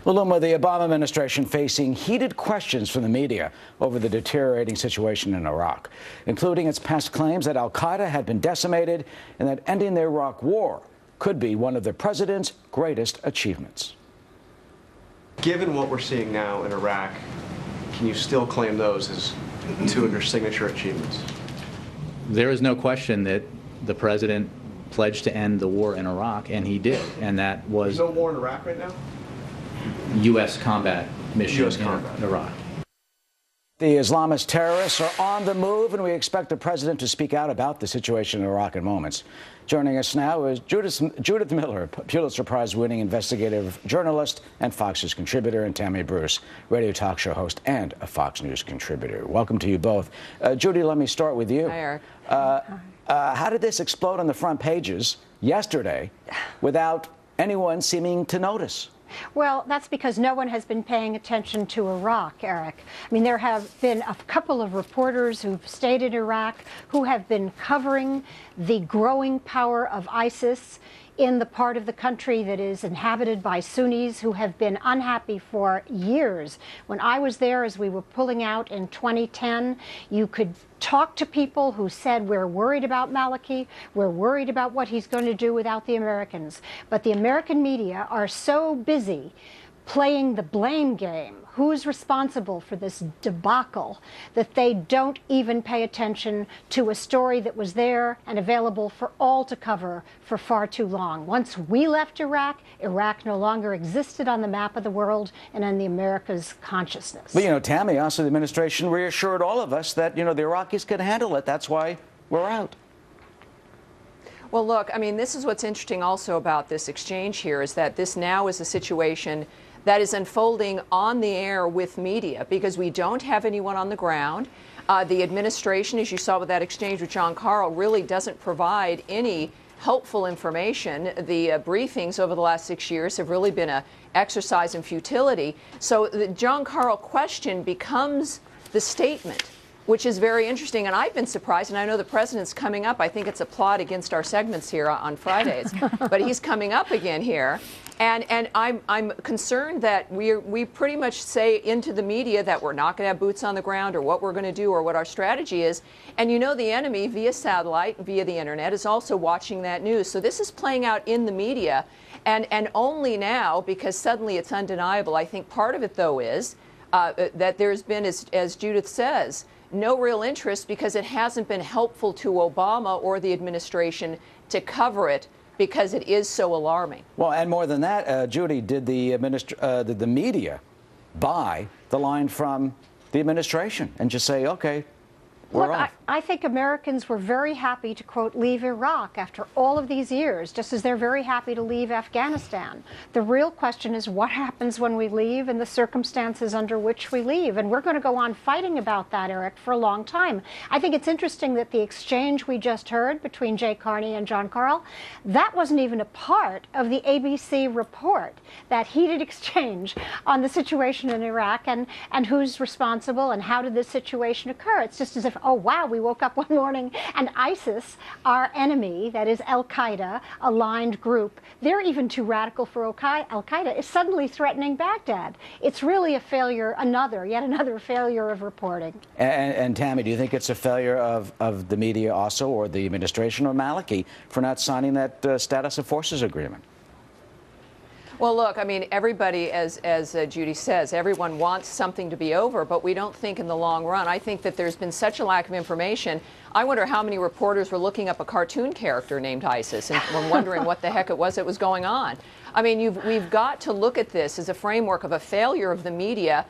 Well, Luma, the Obama administration facing heated questions from the media over the deteriorating situation in Iraq, including its past claims that al-Qaeda had been decimated and that ending the Iraq war could be one of the president's greatest achievements. Given what we're seeing now in Iraq, can you still claim those as two of your signature achievements? There is no question that the president pledged to end the war in Iraq, and he did. And that was... There's no war in Iraq right now? U.S. combat mission in Iraq. The Islamist terrorists are on the move, and we expect the president to speak out about the situation in Iraq in moments. Joining us now is Judith Miller, Pulitzer Prize-winning investigative journalist and Fox News contributor, and Tammy Bruce, radio talk show host and a Fox News contributor. Welcome to you both. Judy, let me start with you. Hi, Eric. How did this explode on the front pages yesterday without anyone seeming to notice? Well, that's because no one has been paying attention to Iraq, Eric. I mean, there have been a couple of reporters who've stayed in Iraq who have been covering the growing power of ISIS in the part of the country that is inhabited by Sunnis who have been unhappy for years. When I was there, as we were pulling out in 2010, you could talk to people who said, we're worried about Maliki, we're worried about what he's going to do without the Americans. But the American media are so busy playing the blame game, who's responsible for this debacle, that they don't even pay attention to a story that was there and available for all to cover for far too long. Once we left Iraq, Iraq no longer existed on the map of the world and in the America's consciousness. But, you know, Tammy, also the administration reassured all of us that, you know, the Iraqis can handle it. That's why we're out. Well, look, I mean, this is what's interesting also about this exchange here is that this now is a situation that is unfolding on the air with media because we don't have anyone on the ground. The administration, as you saw with that exchange with John Carl, really doesn't provide any helpful information. The briefings over the last 6 years have really been an exercise in futility. So the John Carl question becomes the statement, which is very interesting. And I've been surprised, and I know the president's coming up. I think it's a plot against our segments here on Fridays. But he's coming up again here. And I'm concerned that we pretty much say into the media that we're not going to have boots on the ground or what we're going to do or what our strategy is. And you know the enemy via satellite, via the internet, is also watching that news. So this is playing out in the media. And only now, because suddenly it's undeniable, I think part of it, though, is that there's been, as Judith says, no real interest because it hasn't been helpful to Obama or the administration to cover it because it is so alarming. Well, and more than that, Judy, did the media buy the line from the administration and just say, okay, we're off? I think Americans were very happy to, quote, leave Iraq after all of these years, just as they're very happy to leave Afghanistan. The real question is what happens when we leave and the circumstances under which we leave. And we're going to go on fighting about that, Eric, for a long time. I think it's interesting that the exchange we just heard between Jay Carney and John Carl, that wasn't even a part of the ABC report, that heated exchange on the situation in Iraq and who's responsible and how did this situation occur. It's just as if, oh, wow, we woke up one morning and ISIS, our enemy, that is al-Qaeda, aligned group, they're even too radical for al-Qaeda, is suddenly threatening Baghdad. It's really a failure, yet another failure of reporting. And Tammy, do you think it's a failure of the media also, or the administration, or Maliki, for not signing that status of forces agreement? Well, look, I mean, everybody, as Judy says, everyone wants something to be over, but we don't think in the long run. I think that there's been such a lack of information. I wonder how many reporters were looking up a cartoon character named ISIS and were wondering what the heck it was that was going on. I mean, we've got to look at this as a framework of a failure of the media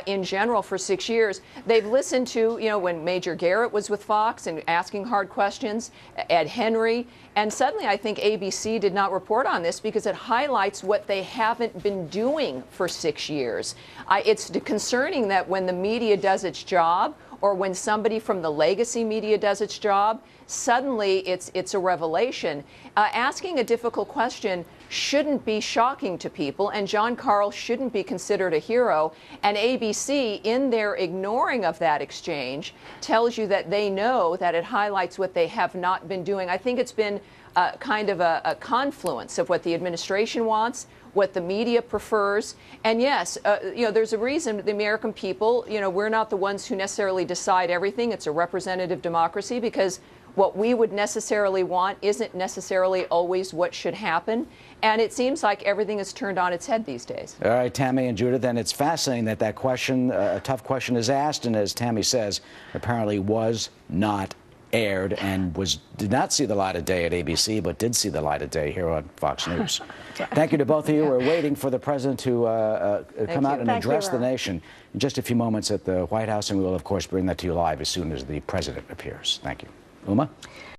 in general for 6 years. They've listened to, you know, when Major Garrett was with Fox and asking hard questions, Ed Henry, and suddenly I think ABC did not report on this because it highlights what they haven't been doing for 6 years. It's concerning that when the media does its job, or when somebody from the legacy media does its job, suddenly it's a revelation. Asking a difficult question shouldn't be shocking to people, and John Carl shouldn't be considered a hero. And ABC, in their ignoring of that exchange, tells you that they know that it highlights what they have not been doing. I think it's been kind of a confluence of what the administration wants, what the media prefers. And yes, there's a reason the American people, we're not the ones who necessarily decide everything. It's a representative democracy, because what we would necessarily want isn't necessarily always what should happen. And it seems like everything is turned on its head these days. All right, Tammy and Judith, and it's fascinating that question, a tough question, is asked, and as Tammy says, apparently was not aired and did not see the light of day at ABC, but did see the light of day here on Fox News. Thank you to both of you. We're waiting for the president to come out and address the nation in just a few moments at the White House, and we will, of course, bring that to you live as soon as the president appears. Thank you. Uma?